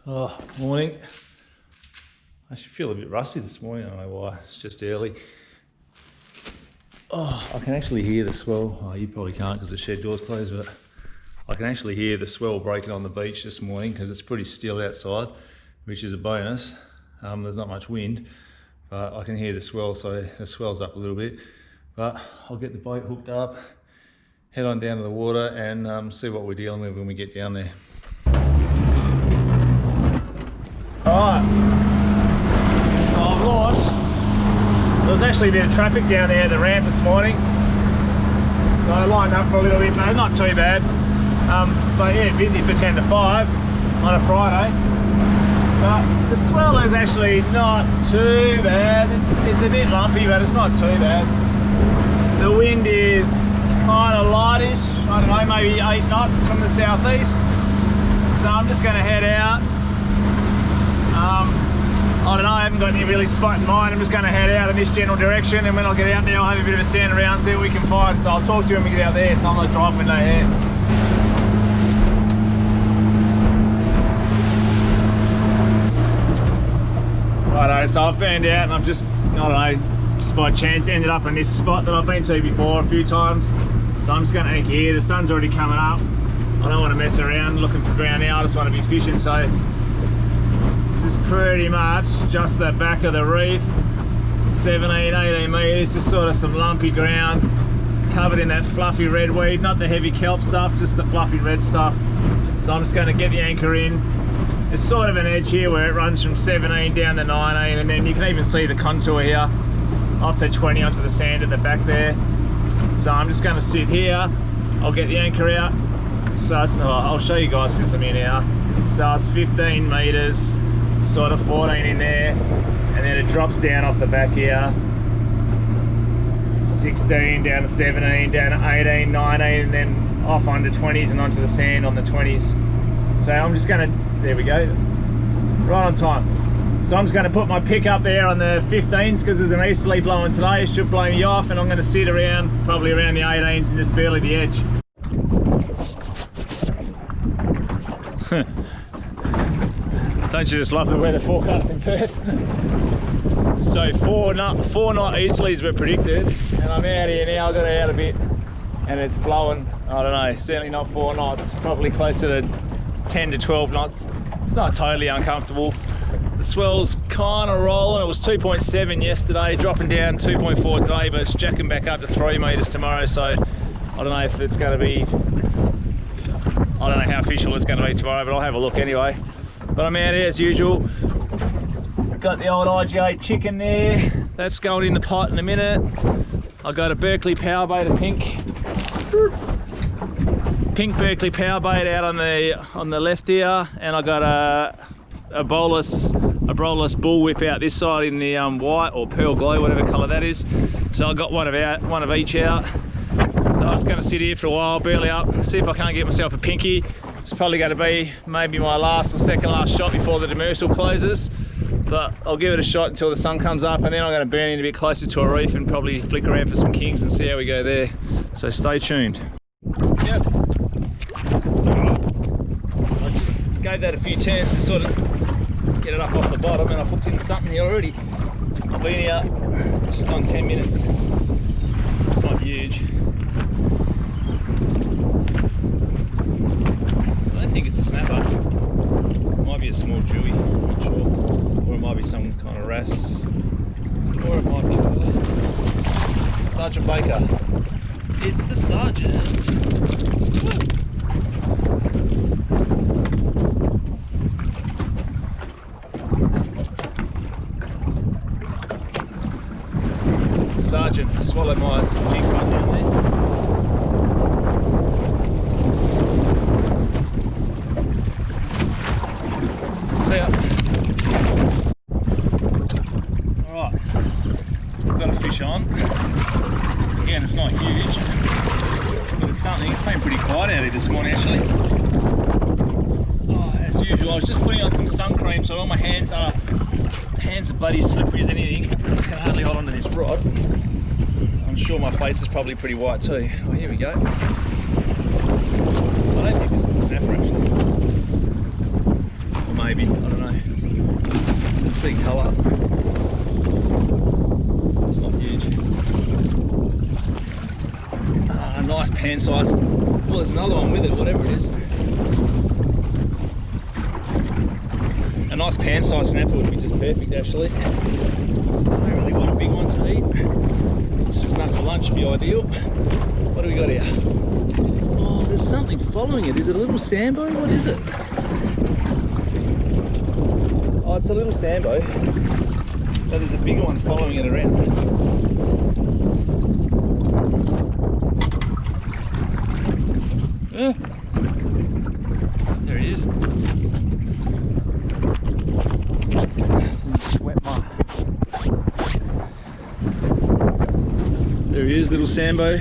Oh, morning. I actually feel a bit rusty this morning, I don't know why, it's just early. Oh, I can actually hear the swell. Oh, you probably can't because the shed door's closed, but I can actually hear the swell breaking on the beach this morning because it's pretty still outside, which is a bonus. There's not much wind, but I can hear the swell, so the swell's up a little bit. But I'll get the boat hooked up, head on down to the water and see what we're dealing with when we get down there. Alright, so I've launched. There was actually a bit of traffic down there at the ramp this morning. So I lined up for a little bit, no, not too bad. But yeah, busy for 10 to 5 on a Friday. But the swell is actually not too bad. It's a bit lumpy, but it's not too bad. The wind is kind of lightish. I don't know, maybe 8 knots from the southeast. So I'm just going to head out. I don't know, I haven't got any really spot in mind. I'm just going to head out in this general direction, and when I get out there I'll have a bit of a stand around, see what we can find. So I'll talk to you when we get out there, so I'm not driving with no hands. Righto, so I've found out and I've just, I don't know, just by chance ended up in this spot that I've been to before a few times. So I'm just going to anchor here. The sun's already coming up. I don't want to mess around looking for ground now, I just want to be fishing. So this is pretty much just the back of the reef, 17, 18 metres, just sort of some lumpy ground, covered in that fluffy red weed, not the heavy kelp stuff, just the fluffy red stuff. So I'm just going to get the anchor in. There's sort of an edge here where it runs from 17 down to 19, and then you can even see the contour here, off to 20 onto the sand at the back there. So I'm just going to sit here, I'll get the anchor out. So I'll show you guys since I'm here now. So it's 15 metres, sort of 14 in there, and then it drops down off the back here, 16 down to 17, down to 18, 19, and then off onto 20s and onto the sand on the 20s. So I'm just going to, there we go, right on time. So I'm just going to put my pick up there on the 15s because there's an easterly blowing today. It should blow me off, and I'm going to sit around, probably around the 18s and just barely the edge. Don't you just love the weather forecast in Perth? So four knot easterlies were predicted, and I'm out here now. I got out a bit and it's blowing, I don't know, certainly not 4 knots, probably closer to 10 to 12 knots. It's not totally uncomfortable. The swell's kind of rolling. It was 2.7 yesterday, dropping down 2.4 today, but it's jacking back up to 3 metres tomorrow. So I don't know if it's going to be, I don't know how official it's going to be tomorrow, but I'll have a look anyway. But I'm out here as usual. Got the old IG8 chicken there. That's going in the pot in a minute. I got a Berkeley power bait, a pink Berkeley power bait out on the left here, and I got a bolus bullwhip out this side in the white or pearl glow, whatever colour that is. So I got one of each out. So I'm just going to sit here for a while, barely up, see if I can't get myself a pinky. It's probably going to be maybe my last or second last shot before the demersal closes, but I'll give it a shot until the sun comes up, and then I'm going to burn in a bit closer to a reef and probably flick around for some kings and see how we go there. So stay tuned. Yep. I just gave that a few turns to sort of get it up off the bottom, and I've hooked in something here already. I've been here just on 10 minutes. It's not huge. I don't think it's a snapper. It might be a small jewie, I'm not sure. Or it might be some kind of wrasse. Or it might be Sergeant Baker. It's the Sergeant. It's the Sergeant. I swallowed my jig right down there. Alright, got a fish on. Again, it's not huge, but it's something. It's been pretty quiet out here this morning actually. Oh, as usual, I was just putting on some sun cream, so all my hands are bloody slippery as anything. I can hardly hold onto this rod. I'm sure my face is probably pretty white too. Oh, here we go. I don't think this is a snapper actually. maybe, I don't know. You can see colour. It's not huge. Nice pan size. Well, there's another one with it, whatever it is. A nice pan size snapper would be just perfect actually. I don't really want a big one to eat. Just enough for lunch would be ideal. What do we got here? Oh, there's something following it. Is it a little sambo? What is it? Oh, it's a little sambo. But there's a bigger one following it around. There he is. There he is, little sambo.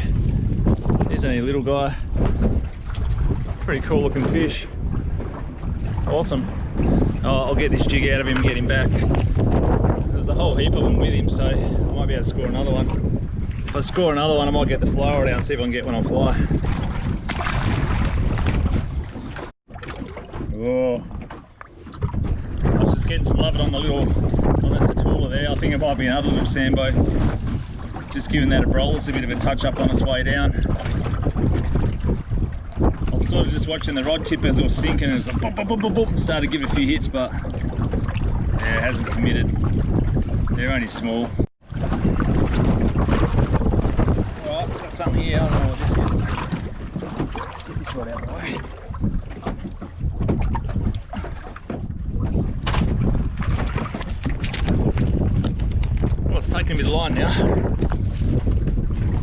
He's only a little guy. Pretty cool looking fish. Awesome. Oh, I'll get this jig out of him and get him back. There's a whole heap of them with him, so I might be able to score another one. If I score another one, I might get the flower down and see if I can get one on fly. Oh, I was just getting some loving on the tatula there. I think it might be another little sambo. Just giving that a brolus, a bit of a touch up on its way down. I was sort of just watching the rod tip as it was sinking, and it was like boop, boop, boop, boop, boop, and started to give a few hits, but yeah, it hasn't committed. They're only small. Alright, got something here. I don't know what this is. Get this rod out of the way. Taking a bit of line now.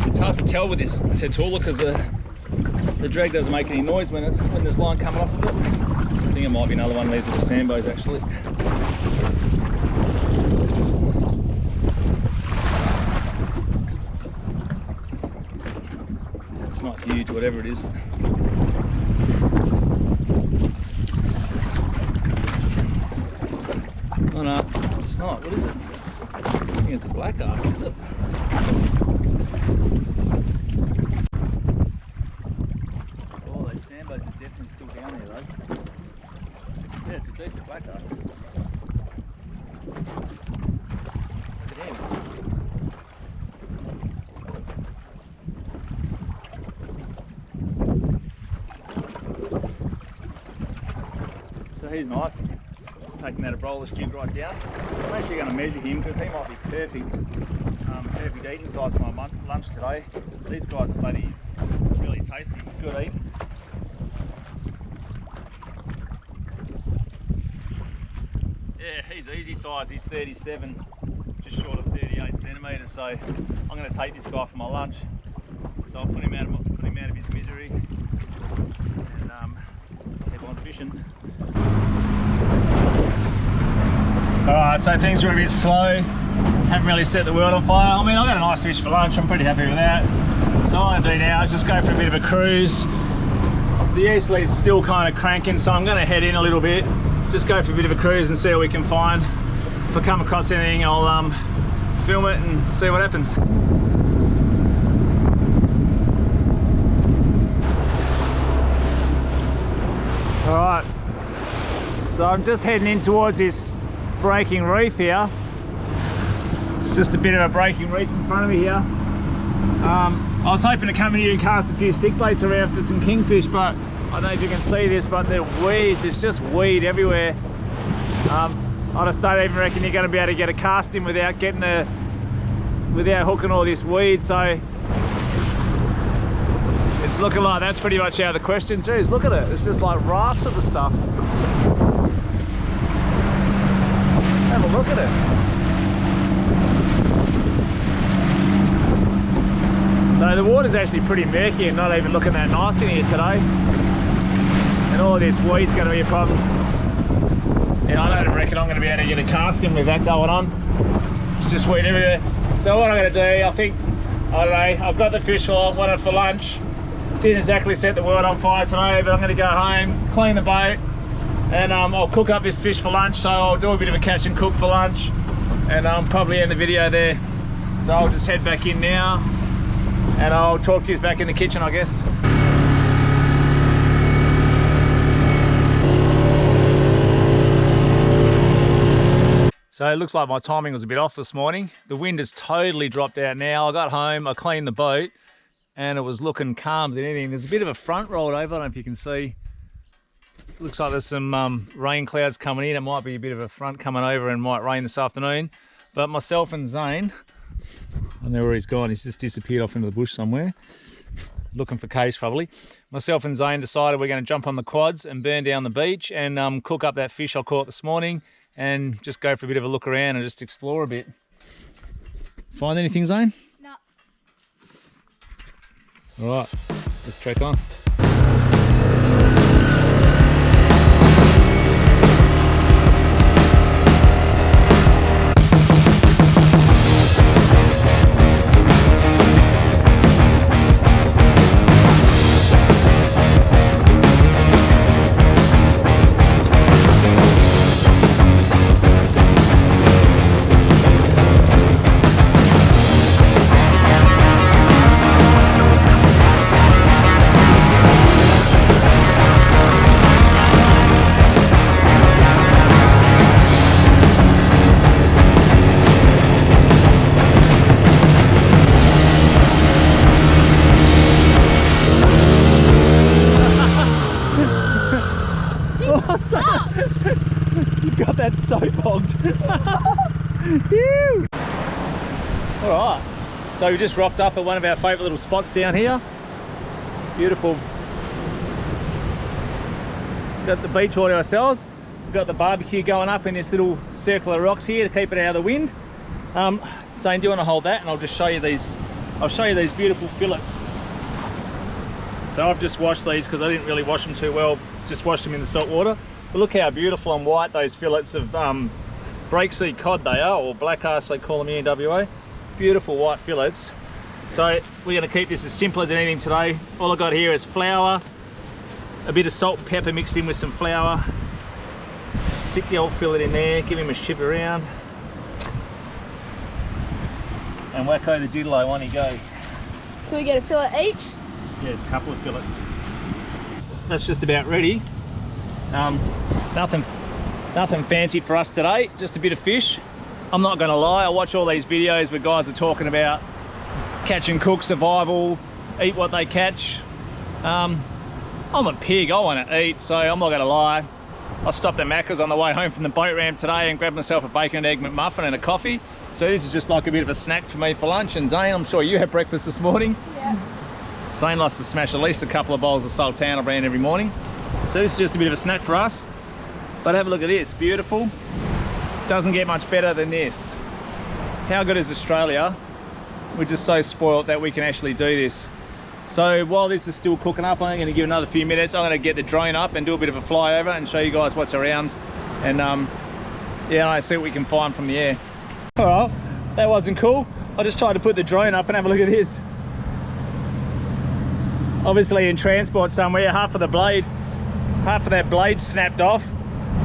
It's hard to tell with this tatula because the drag doesn't make any noise when there's line coming off of it. I think it might be another one of these little sambos actually. It's not huge, whatever it is. Oh no, it's not. What is it? I think it's a black ass, is it? Oh, those sambos are definitely still down there though. Yeah, it's a decent black ass. Look at him. So he's nice. Taking that a brolus jig right down. I'm actually going to measure him because he might be perfect eating size for my lunch today. These guys are bloody really tasty, good eat. Yeah, he's easy size, he's 37, just short of 38 centimetres, so I'm going to take this guy for my lunch. So I'll put him out of his misery and keep on fishing. Alright, so things were a bit slow, haven't really set the world on fire. I mean, I got a nice fish for lunch, I'm pretty happy with that. So what I'm going to do now is just go for a bit of a cruise. The east lead's still kind of cranking, so I'm going to head in a little bit, just go for a bit of a cruise and see what we can find. If I come across anything, I'll film it and see what happens. Alright, so I'm just heading in towards this breaking reef here. It's just a bit of a breaking reef in front of me here. I was hoping to come in here and cast a few stick baits around for some kingfish, but I don't know if you can see this, but there's just weed everywhere. I just don't even reckon you're going to be able to get a cast in without hooking all this weed, so it's looking like that's pretty much out of the question. Jeez, look at it, it's just like rafts of the stuff. Have a look at it. So the water's actually pretty murky and not even looking that nice in here today. And all of this weed's going to be a problem. And I don't reckon I'm going to be able to get a cast in with that going on. It's just weed everywhere. So what I'm going to do, I don't know, I've got the fish I wanted for lunch. Didn't exactly set the world on fire today, but I'm going to go home, clean the boat, and I'll cook up this fish for lunch. So I'll do a bit of a catch and cook for lunch, and probably end the video there. So I'll just head back in now, and I'll talk to you back in the kitchen, I guess. So it looks like my timing was a bit off this morning. The wind has totally dropped out now. I got home, I cleaned the boat, and it was looking calm than anything. There's a bit of a front rolled over, I don't know if you can see. Looks like there's some rain clouds coming in. It might be a bit of a front coming over and might rain this afternoon. But myself and Zane, I don't know where he's gone, he's just disappeared off into the bush somewhere. Looking for Case probably. Myself and Zane decided we're going to jump on the quads and burn down the beach and cook up that fish I caught this morning and just go for a bit of a look around and just explore a bit. Find anything, Zane? No. All right, let's trek on. You got that so bogged. Alright, so we just rocked up at one of our favourite little spots down here. Beautiful. Got the beach all to ourselves. We've got the barbecue going up in this little circle of rocks here to keep it out of the wind. Zane, do you want to hold that and I'll just show you these, beautiful fillets. So I've just washed these because I didn't really wash them too well, just washed them in the salt water. But look how beautiful and white those fillets of breakseed cod they are, or black arse they call them here in WA. Beautiful white fillets. So we're going to keep this as simple as anything today. All I've got here is flour, a bit of salt and pepper mixed in with some flour. Stick the old fillet in there, give him a ship around. And wacko the doodle-o, on he goes. So we get a fillet each? Yes, a couple of fillets. That's just about ready. Nothing fancy for us today, just a bit of fish. I'm not gonna lie, I watch all these videos where guys are talking about catch and cook, survival, eat what they catch. I'm a pig, I want to eat, so I'm not gonna lie. I stopped at Macca's on the way home from the boat ramp today and grabbed myself a bacon and egg McMuffin and a coffee. So this is just like a bit of a snack for me for lunch. And Zane, I'm sure you had breakfast this morning. Yeah. Zane likes to smash at least a couple of bowls of Sultana brand every morning. So this is just a bit of a snack for us. But have a look at this, beautiful. Doesn't get much better than this. How good is Australia? We're just so spoiled that we can actually do this. So while this is still cooking up, I'm going to give another few minutes. I'm going to get the drone up and do a bit of a flyover and show you guys what's around. And yeah, see what we can find from the air. All right, that wasn't cool. I just tried to put the drone up and have a look at this. Obviously in transport somewhere, half of that blade snapped off.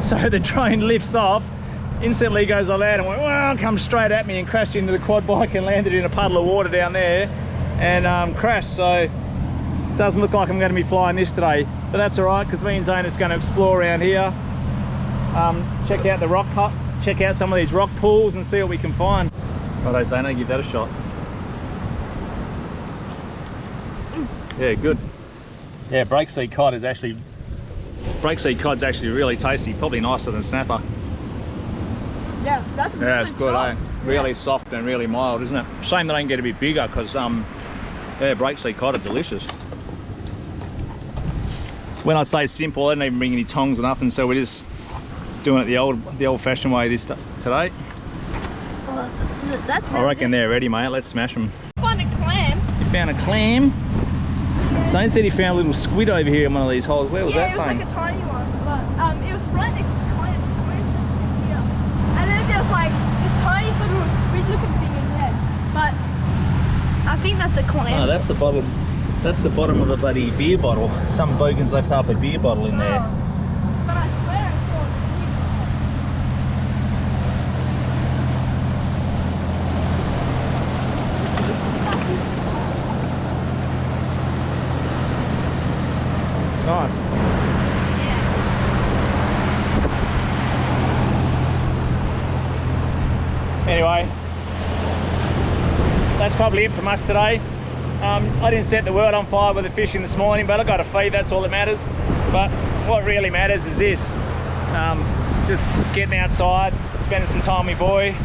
So the drone lifts off, instantly goes on land and went, well, comes straight at me and crashed into the quad bike and landed in a puddle of water down there and crashed. So doesn't look like I'm going to be flying this today, but that's all right because me and Zane is going to explore around here, check out the rock cut, check out some of these rock pools and see what we can find. Righto, Zane, give that a shot. Yeah, good. Yeah, breakseed cod's actually really tasty, probably nicer than snapper. Yeah, that's really Yeah, it's good, soft. Really soft and really mild, isn't it? Shame they don't get a bit bigger because yeah, breakseed cod are delicious. When I say simple, I didn't even bring any tongs or nothing, so we're just doing it the old-fashioned way today. Oh, that's really I reckon they're ready, mate. Let's smash them. Found a clam. You found a clam? Yeah. Zane said he found a little squid over here in one of these holes. Where was Yeah, that, it was Zane? like a tiny one, but it was right next to the clam. Here. And then there was like this tiny sort of squid-looking thing in there. But I think that's a clam. Oh, that's the bottom. That's the bottom of a bloody beer bottle. Some bogan's left half a beer bottle in there. Oh. But I swear I saw a Nice. Yeah. probably it from us today. I didn't set the world on fire with the fishing this morning, but I got a feed, that's all that matters. But what really matters is this, just getting outside, spending some time with my boy,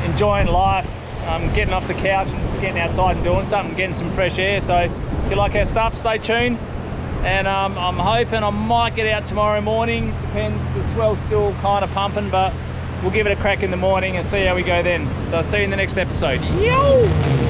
enjoying life, getting off the couch and just getting outside and doing something, getting some fresh air. So if you like our stuff, stay tuned. And I'm hoping I might get out tomorrow morning. Depends, the swell's still kind of pumping, but we'll give it a crack in the morning and see how we go then. So I'll see you in the next episode. Yo!